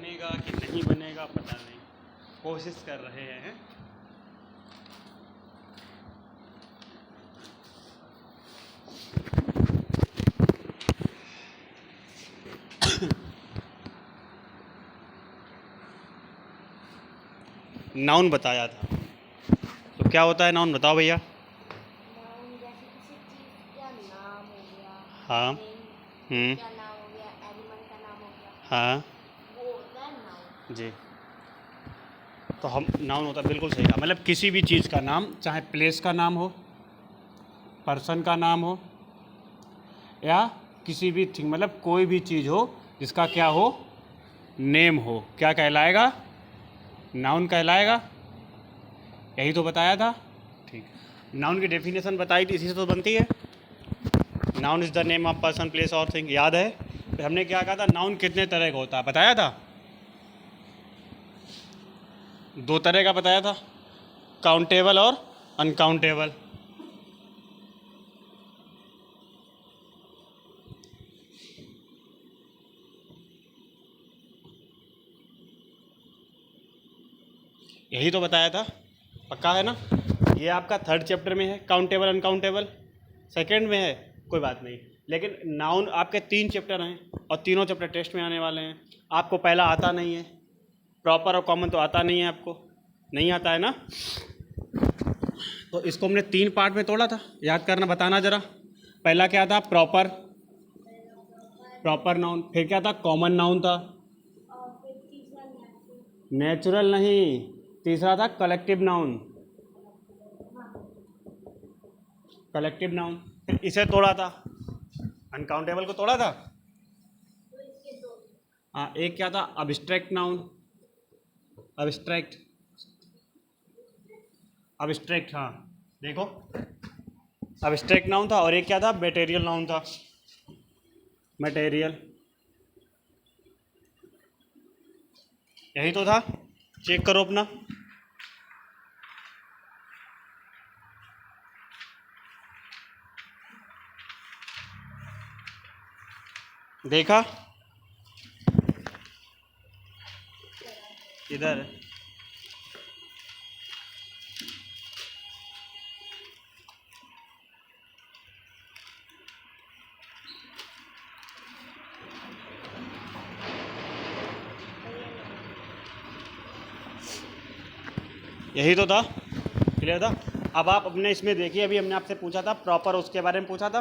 बनेगा कि नहीं बनेगा पता नहीं, कोशिश कर रहे हैं। नाउन बताया था, तो क्या होता है नाउन, बताओ भैया। नाउन जैसे किसी चीज का नाम हो गया, हाँ। नेम का नाम हो गया, एनिमल का नाम हो गया, हाँ वो होता है नाउन। जी। तो हम नाउन होता है, बिल्कुल सही कहा, मतलब किसी भी चीज़ का नाम, चाहे प्लेस का नाम हो, पर्सन का नाम हो, या किसी भी थिंग, मतलब कोई भी चीज़ हो जिसका क्या हो, नेम हो, क्या कहलाएगा, नाउन कहलाएगा। यही तो बताया था। ठीक, नाउन की डेफिनेशन बताई थी, इसी से तो बनती है। Noun is the name of person place और थिंग, याद है। फिर हमने क्या कहा था, नाउन कितने तरह का होता है, बताया था। 2 तरह का बताया था, काउंटेबल और अनकाउंटेबल। यही तो बताया था, पक्का है ना। ये आपका 3rd चैप्टर में है, काउंटेबल अनकाउंटेबल। 2nd में है, कोई बात नहीं, लेकिन नाउन आपके 3 चैप्टर हैं और तीनों चैप्टर टेस्ट में आने वाले हैं। आपको पहला आता नहीं है, प्रॉपर और कॉमन तो आता नहीं है, आपको नहीं आता है ना। तो इसको हमने 3 पार्ट में तोड़ा था, याद करना, बताना ज़रा। पहला क्या था, प्रॉपर, प्रॉपर नाउन। फिर क्या था, कॉमन नाउन था। और फिर तीसरा नेचुरल। नेचुरल नहीं, तीसरा था कलेक्टिव नाउन। Collective noun. फिर इसे तोड़ा था, अनकाउंटेबल को तोड़ा था। तो इसके दो। हाँ, एक क्या था, अब्स्ट्रैक्ट नाउन। अब्स्ट्रैक्ट, अब्स्ट्रैक्ट, हाँ देखो, अब्स्ट्रैक्ट नाउन था। और एक क्या था, मटेरियल नाउन था। मटेरियल, यही तो था। चेक करो अपना। देखा, इधर यही तो था, क्लियर था। अब आप अपने इसमें देखिए, अभी हमने आपसे पूछा था प्रॉपर, उसके बारे में पूछा था।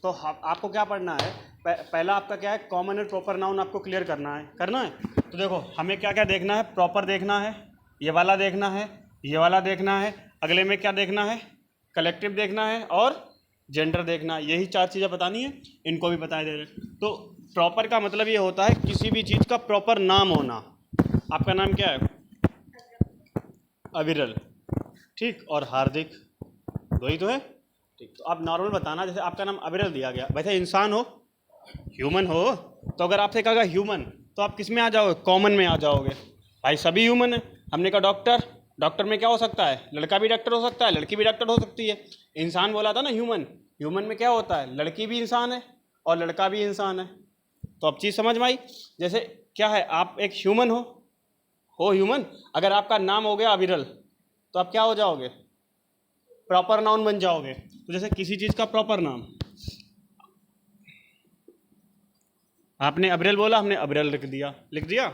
तो आपको क्या पढ़ना है, पहला आपका क्या है, कॉमन एंड प्रॉपर नाउन आपको क्लियर करना है। तो देखो, हमें क्या क्या देखना है, प्रॉपर देखना है, ये वाला देखना है, ये वाला देखना है, अगले में क्या देखना है, कलेक्टिव देखना है, और जेंडर देखना है। यही 4 चीज़ें बतानी है, इनको भी बताए दे रहे। तो प्रॉपर का मतलब ये होता है किसी भी चीज़ का प्रॉपर नाम होना। आपका नाम क्या है, अविरल, ठीक, और हार्दिक, वही तो है। ठीक, तो आप नॉर्मल बताना, जैसे आपका नाम अविरल दिया गया, वैसे इंसान हो, ह्यूमन हो, तो अगर आपसे कहा ह्यूमन, तो आप किस में आ जाओगे, कॉमन में आ जाओगे। भाई सभी ह्यूमन है। हमने कहा डॉक्टर, डॉक्टर में क्या हो सकता है, लड़का भी डॉक्टर हो सकता है, लड़की भी डॉक्टर हो सकती है। इंसान बोला था ना, ह्यूमन, ह्यूमन में क्या होता है, लड़की भी इंसान है और लड़का भी इंसान है। तो अब चीज़ समझ में आई। जैसे क्या है, आप एक ह्यूमन हो ह्यूमन, अगर आपका नाम हो गया अविरल, तो आप क्या हो जाओगे, प्रॉपर नाउन बन जाओगे। तो जैसे किसी चीज़ का प्रॉपर नाम, आपने अविरल बोला, हमने अविरल लिख दिया।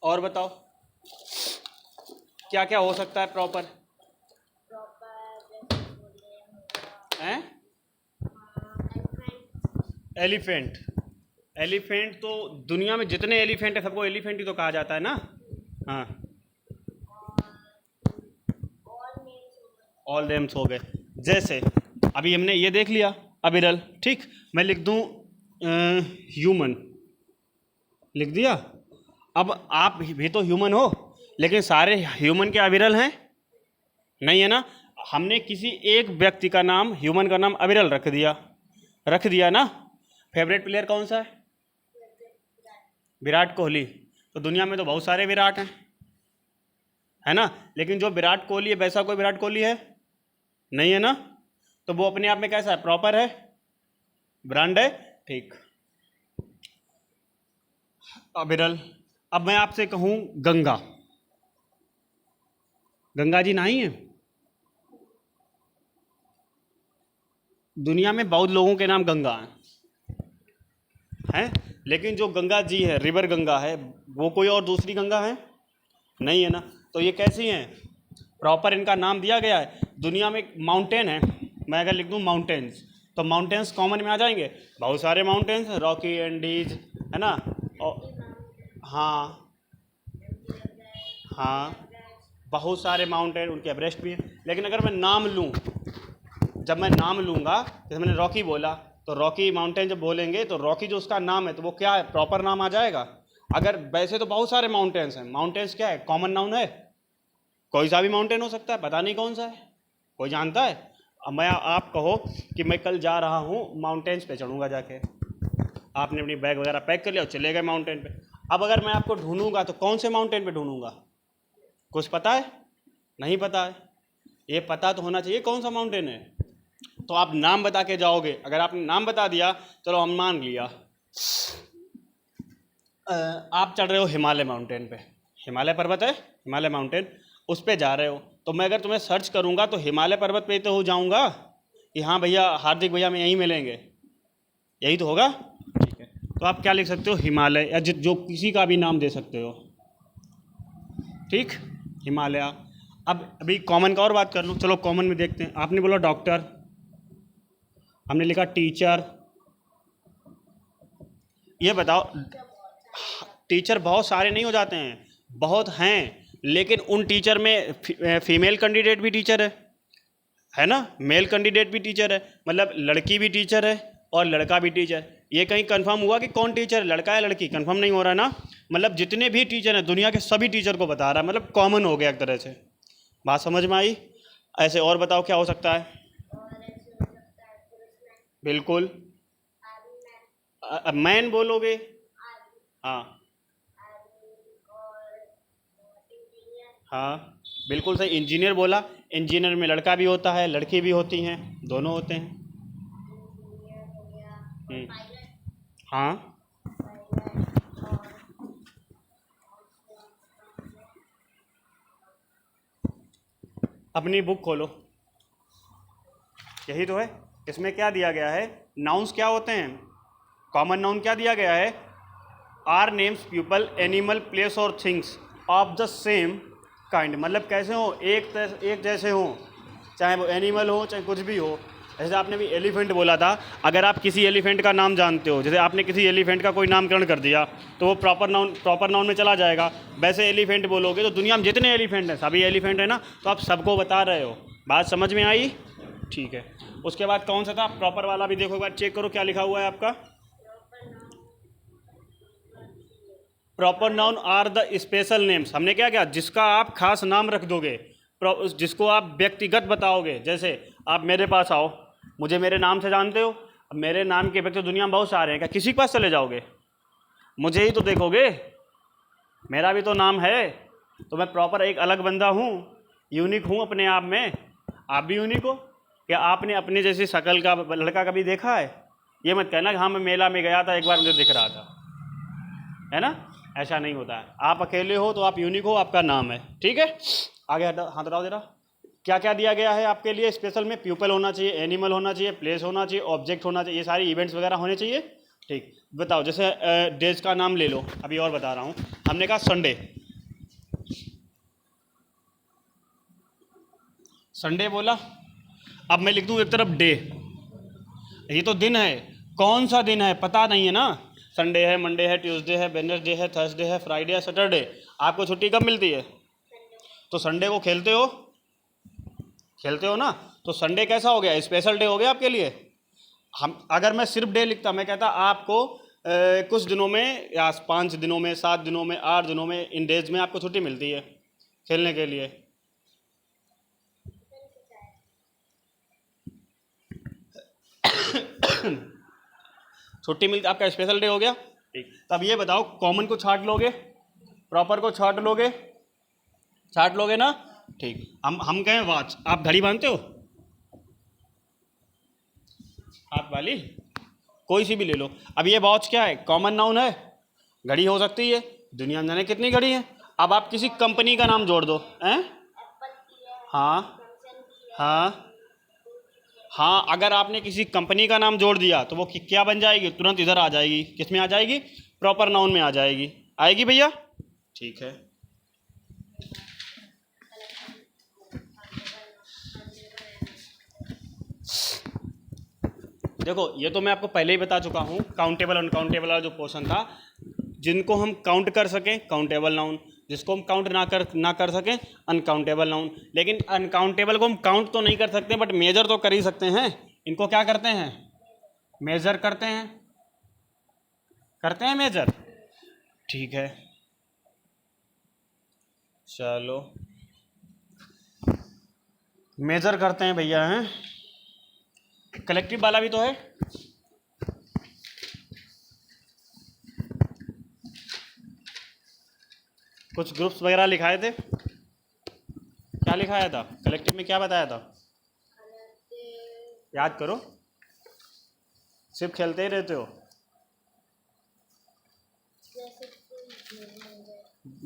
और बताओ क्या क्या हो सकता है प्रॉपर, प्रॉपर जैसे बोले होगा, हैं। एलिफेंट। एलिफेंट, एलिफेंट तो दुनिया में जितने एलिफेंट है सबको एलिफेंट ही तो कहा जाता है ना। हाँ, और नेम्स हो गए। ऑल नेम्स हो गए। जैसे अभी हमने ये देख लिया, अविरल, ठीक, मैं लिख दूँ ह्यूमन, लिख दिया। अब आप भी तो ह्यूमन हो, लेकिन सारे ह्यूमन के अविरल हैं, नहीं है ना। हमने किसी एक व्यक्ति का नाम, ह्यूमन का नाम अविरल रख दिया ना। फेवरेट प्लेयर कौन सा है, विराट कोहली। तो दुनिया में तो बहुत सारे विराट हैं, है ना, लेकिन जो विराट कोहली है वैसा कोई विराट कोहली है, नहीं है ना। तो वो अपने आप में कैसा है, प्रॉपर है, ब्रांड है, ठीक। अबिरल। अब मैं आपसे कहूँ गंगा, गंगा जी नहीं है? दुनिया में बहुत लोगों के नाम गंगा हैं, लेकिन जो गंगा जी है, रिवर गंगा है, वो कोई और दूसरी गंगा है? नहीं है ना। तो ये कैसी हैं? प्रॉपर इनका नाम दिया गया है। दुनिया में एक माउंटेन है, मैं अगर लिख दूँ माउंटेन्स, तो माउंटेन्स कॉमन में आ जाएंगे। बहुत सारे माउंटेन्स, रॉकी एंडीज, है ना। और हाँ, हाँ, बहुत सारे माउंटेन, उनके एवरेस्ट भी हैं। लेकिन अगर मैं नाम लूँ, जब मैं नाम लूँगा, जैसे मैंने रॉकी बोला, तो रॉकी माउंटेन जब बोलेंगे तो रॉकी जो उसका नाम है तो वो क्या है, प्रॉपर नाम आ जाएगा। अगर वैसे तो बहुत सारे माउंटेन्स हैं, माउंटेन्स क्या है, कॉमन नाउन है। कोई सा भी माउंटेन हो सकता है, पता नहीं कौन सा है, कोई जानता है? अब मैं, आप कहो कि मैं कल जा रहा हूँ माउंटेन्स पे चढ़ूँगा जाके, आपने अपनी बैग वगैरह पैक कर लिया और चले गए माउंटेन पे। अब अगर मैं आपको ढूंढूंगा तो कौन से माउंटेन पे ढूंढूंगा? कुछ पता है? नहीं पता है। ये पता तो होना चाहिए कौन सा माउंटेन है। तो आप नाम बता के जाओगे। अगर आपने नाम बता दिया, चलो हम मान लिया, आप चढ़ रहे हो हिमालय माउंटेन पे, हिमालय पर्वत है, हिमालय माउंटेन, उस पे जा रहे हो, तो मैं अगर तुम्हें सर्च करूंगा तो हिमालय पर्वत पे तो हो जाऊंगा कि हाँ भैया, हार्दिक भैया में यहीं मिलेंगे, यही तो होगा। ठीक है, तो आप क्या लिख सकते हो, हिमालय, या जो किसी का भी नाम दे सकते हो। ठीक, हिमालय। अब अभी कॉमन का और बात कर लूँ, चलो कॉमन में देखते हैं। आपने बोला डॉक्टर, हमने लिखा टीचर। ये बताओ, टीचर बहुत सारे नहीं हो जाते हैं, बहुत हैं, लेकिन उन टीचर में फीमेल कैंडिडेट भी टीचर है ना, मेल कैंडिडेट भी टीचर है, मतलब लड़की भी टीचर है और लड़का भी टीचर। ये कहीं कंफर्म हुआ कि कौन टीचर है, लड़का है लड़की? कंफर्म नहीं हो रहा ना। मतलब जितने भी टीचर हैं दुनिया के सभी टीचर को बता रहा है, मतलब कॉमन हो गया एक तरह से। बात समझ में आई? ऐसे और बताओ क्या हो सकता है? बिल्कुल, मैन बोलोगे? हाँ, हाँ, बिल्कुल सही, इंजीनियर बोला। इंजीनियर में लड़का भी होता है, लड़की भी होती हैं, दोनों होते हैं। हम्म, हाँ, अपनी बुक खोलो, यही तो है। इसमें क्या दिया गया है, नाउन्स क्या होते हैं, कॉमन नाउन क्या दिया गया है, are names people animal place और things of the same kind, मतलब कैसे हो, एक जैसे हो, चाहे वो एनिमल हो चाहे कुछ भी हो। जैसे आपने भी एलिफेंट बोला था, अगर आप किसी एलिफेंट का नाम जानते हो, जैसे आपने किसी एलिफेंट का कोई नामकरण कर दिया, तो वो प्रॉपर नाउन में चला जाएगा। वैसे एलिफेंट बोलोगे तो दुनिया में जितने एलिफेंट हैं सभी एलिफेंट है ना, तो आप सबको बता रहे हो। बात समझ में आई? ठीक है। उसके बाद कौन सा था प्रॉपर वाला, भी देखो एक बार चेक करो क्या लिखा हुआ है आपका। Proper noun are the special names, हमने क्या किया, जिसका आप खास नाम रख दोगे, जिसको आप व्यक्तिगत बताओगे। जैसे आप मेरे पास आओ, मुझे मेरे नाम से जानते हो, अब मेरे नाम के व्यक्ति दुनिया में बहुत सारे हैं, क्या किसी के पास चले जाओगे? मुझे ही तो देखोगे, मेरा भी तो नाम है। तो मैं प्रॉपर एक अलग बंदा हूँ, यूनिक हूँ अपने आप में। आप भी यूनिक हो। क्या आपने अपने जैसी शक्ल का लड़का कभी देखा है? ये मत कहना कि हाँ मैं मेला में गया था एक बार मुझे दिख रहा था, है ना, ऐसा नहीं होता है। आप अकेले हो तो आप यूनिक हो, आपका नाम है। ठीक है, आगे हाथ हटाओ जरा। क्या क्या दिया गया है आपके लिए स्पेशल में? पीपल होना चाहिए, एनिमल होना चाहिए, प्लेस होना चाहिए, ऑब्जेक्ट होना चाहिए, ये सारी इवेंट्स वगैरह होने चाहिए। ठीक, बताओ, जैसे डेज का नाम ले लो, अभी और बता रहा हूँ। हमने कहा संडे, संडे बोला। अब मैं लिख दूँ एक तरफ डे, ये तो दिन है, कौन सा दिन है पता नहीं है ना। संडे है, मंडे है, ट्यूसडे है, वेडनेसडे है, थर्सडे है, फ्राइडे है, सैटरडे। आपको छुट्टी कब मिलती है? तो संडे को खेलते हो, खेलते हो ना, तो संडे कैसा हो गया, स्पेशल डे हो गया आपके लिए। हम, अगर मैं सिर्फ डे लिखता, मैं कहता आपको कुछ दिनों में, या 5 दिनों में, 7 दिनों में, 8 दिनों में, इन डेज में आपको छुट्टी मिलती है खेलने के लिए। छुट्टी मिलती, आपका स्पेशल डे हो गया। ठीक, तब ये बताओ, कॉमन को छाट लोगे, प्रॉपर को छाट लोगे, छाट लोगे ना। ठीक, हम कहें वॉच, आप घड़ी बांधते हो हाथ वाली, कोई सी भी ले लो। अब ये वॉच क्या है, कॉमन नाउन है, घड़ी हो सकती है, दुनिया में जाने कितनी घड़ी है। अब आप किसी कंपनी का नाम जोड़ दो, हैं? एप्पल की है, हाँ सैमसंग की है, हाँ हाँ, अगर आपने किसी कंपनी का नाम जोड़ दिया तो वो क्या बन जाएगी, तुरंत इधर आ जाएगी, किस में आ जाएगी, प्रॉपर नाउन में आ जाएगी। आएगी भैया? ठीक है। देखो ये तो मैं आपको पहले ही बता चुका हूँ, काउंटेबल अनकाउंटेबल वाला जो पोर्शन था, जिनको हम काउंट कर सकें काउंटेबल नाउन, जिसको हम काउंट ना कर सकें अनकाउंटेबल नाउन। लेकिन अनकाउंटेबल को हम काउंट तो नहीं कर सकते, बट मेजर तो कर ही सकते हैं। इनको क्या करते हैं, मेजर करते हैं मेजर। ठीक है, चलो मेजर करते हैं भैया, हैं? कलेक्टिव वाला भी तो है। कुछ ग्रुप्स वगैरह लिखाए थे, क्या लिखाया था कलेक्टिव में, क्या बताया था, याद करो। सिर्फ खेलते ही रहते हो।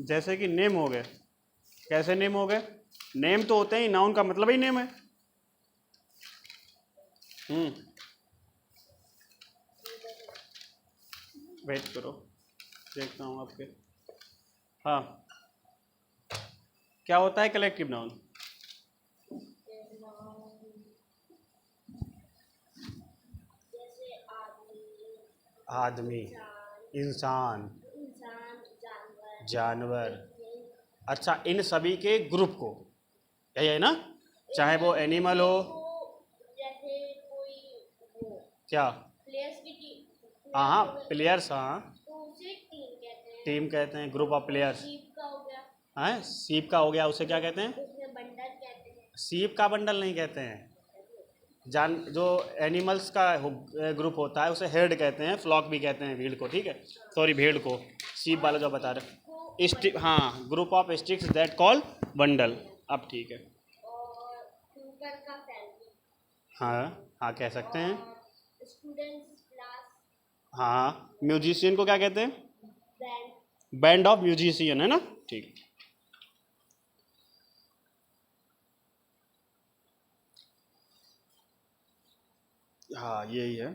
जैसे कि नेम हो गए, कैसे नेम हो गए, नेम तो होते ही, नाउन का मतलब ही नेम है। वेट करो, देखता हूँ आपके। हाँ, क्या होता है कलेक्टिव नाउन? आदमी, इंसान, जानवर। अच्छा, इन सभी के ग्रुप को, यही है ना, चाहे वो एनिमल हो, जैसे कोई वो क्या, प्लेयर्स की टीम, हाँ हाँ प्लेयर्स, हाँ तो उसे टीम कहते हैं। टीम कहते हैं, ग्रुप ऑफ प्लेयर्स। शीप का हो गया, हैं, सीप का हो गया, उसे क्या कहते हैं, उसमें बंडल कहते हैं। सीप का बंडल नहीं कहते हैं। जान जो एनिमल्स का ग्रुप होता है उसे हेड कहते हैं, फ्लॉक भी कहते हैं भीड़ को, ठीक है, सॉरी भेड़ को, सीप वाला जो बता रहे। हाँ, group of sticks that call bundle. अब ठीक है, और ट्यूटर का फैमिली, हाँ हाँ कह सकते हैं। स्टूडेंट्स क्लास, हाँ, म्यूजिशियन को क्या कहते हैं, बैंड, बैंड ऑफ म्यूजिशियन, है ना, ठीक। हाँ यही है।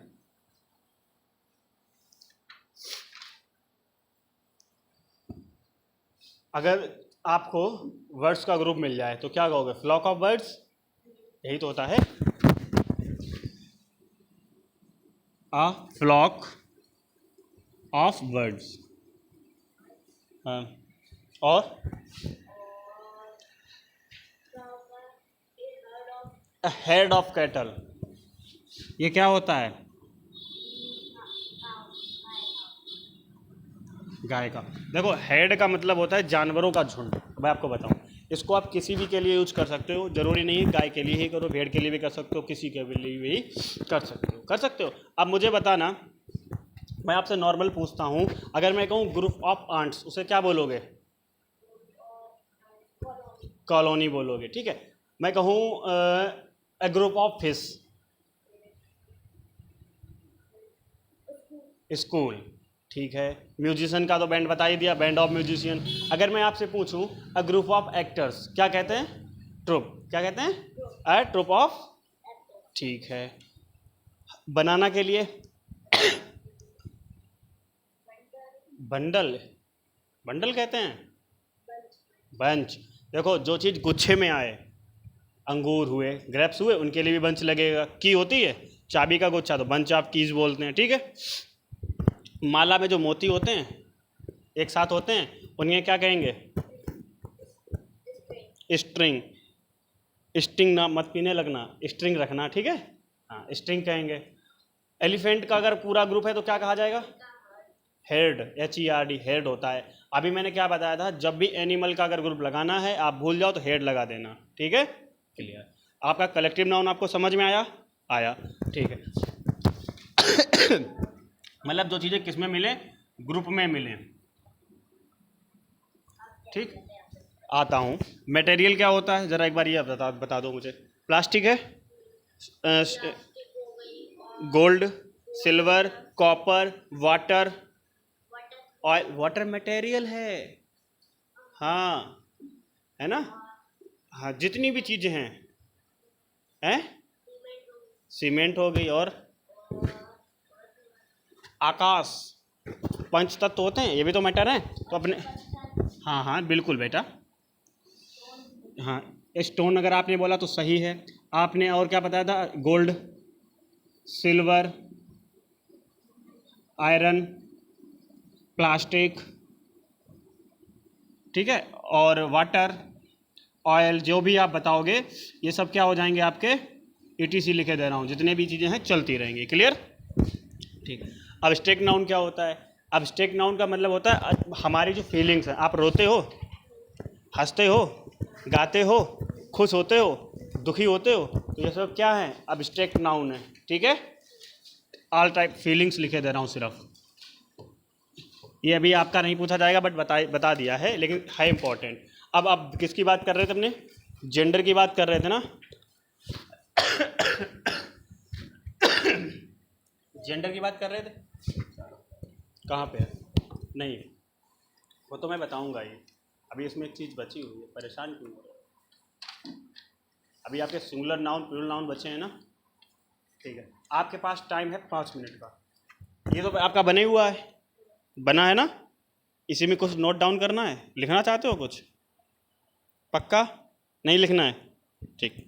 अगर आपको वर्ड्स का ग्रुप मिल जाए तो क्या कहोगे, फ्लॉक ऑफ बर्ड्स, यही तो होता है, अ फ्लॉक ऑफ बर्ड्स। हाँ, और अ हेड ऑफ कैटल, ये क्या होता है, गाय का। देखो हेड का मतलब होता है जानवरों का झुंड। मैं आपको बताऊं, इसको आप किसी भी के लिए यूज कर सकते हो, जरूरी नहीं है गाय के लिए ही करो, भेड़ के लिए भी कर सकते हो, किसी के लिए भी कर सकते हो। अब मुझे बताना, मैं आपसे नॉर्मल पूछता हूँ, अगर मैं कहूँ ग्रुप ऑफ आंट्स, उसे क्या बोलोगे, कॉलोनी बोलोगे, ठीक है। मैं कहूँ a group of fish, school, ठीक है। म्यूजिशियन का तो बैंड बता ही दिया, बैंड ऑफ म्यूजिशियन। अगर मैं आपसे पूछूं अ ग्रुप ऑफ एक्टर्स, क्या कहते हैं, ट्रुप, क्या कहते हैं, अ ट्रुप ऑफ, ठीक है। बनाना के लिए बंडल, बंडल कहते हैं, बंच। देखो जो चीज़ गुच्छे में आए, अंगूर हुए, ग्रेप्स हुए, उनके लिए भी बंच लगेगा। की होती है चाबी का गुच्छा, तो बंच ऑफ कीज बोलते हैं, ठीक है। माला में जो मोती होते हैं एक साथ होते हैं, उन्हें क्या कहेंगे, स्ट्रिंग। स्ट्रिंग ना मत पीने लगना, स्ट्रिंग रखना, ठीक है, हाँ स्ट्रिंग कहेंगे। एलिफेंट का अगर पूरा ग्रुप है तो क्या कहा जाएगा, हेड, HERD, हेड होता है। अभी मैंने क्या बताया था, जब भी एनिमल का अगर ग्रुप लगाना है आप भूल जाओ तो हेड लगा देना, ठीक है, क्लियर। आपका कलेक्टिव नाउन आपको समझ में आया, ठीक है। मतलब जो चीज़ें किस में मिले, ग्रुप में मिले, ठीक। आता हूँ, मटेरियल क्या होता है, ज़रा एक बार ये बता दो मुझे। प्लास्टिक है, gold, silver, copper, water oil water material है, हाँ, है ना, हाँ, जितनी भी चीज़ें हैं, सीमेंट हो गई, और आकाश, पंच तत्व होते हैं, ये भी तो मैटर है, तो अपने, हाँ हाँ बिल्कुल बेटा, हाँ, स्टोन अगर आपने बोला तो सही है। आपने और क्या बताया था? गोल्ड, सिल्वर, आयरन, प्लास्टिक, ठीक है, और वाटर, ऑयल, जो भी आप बताओगे ये सब क्या हो जाएंगे आपके, ETC लिखे दे रहा हूँ, जितने भी चीज़ें हैं चलती रहेंगी। क्लियर? ठीक है। अब्स्ट्रैक्ट नाउन क्या होता है? अब्स्ट्रैक्ट नाउन का मतलब होता है हमारी जो फीलिंग्स हैं, आप रोते हो, हंसते हो, गाते हो, खुश होते हो, दुखी होते हो, तो ये सब क्या है? अब्स्ट्रैक्ट नाउन है। ठीक है, ऑल टाइप फीलिंग्स लिखे दे रहा हूँ सिर्फ, ये अभी आपका नहीं पूछा जाएगा बट बता दिया है, लेकिन है इंपॉर्टेंट। अब आप किसकी बात कर रहे थे? अपने जेंडर की बात कर रहे थे ना? जेंडर की बात कर रहे थे, कहाँ पे है? नहीं, वो तो मैं बताऊंगा ही, अभी इसमें एक चीज़ बची हुई है, परेशान क्यों हो रहे हो? अभी आपके सिंगुलर नाउन प्लूरल नाउन बचे हैं ना? ठीक है, आपके पास टाइम है 5 मिनट का, ये तो आपका बने हुआ है, बना है ना? इसी में कुछ नोट डाउन करना है, लिखना चाहते हो कुछ? पक्का नहीं लिखना है? ठीक।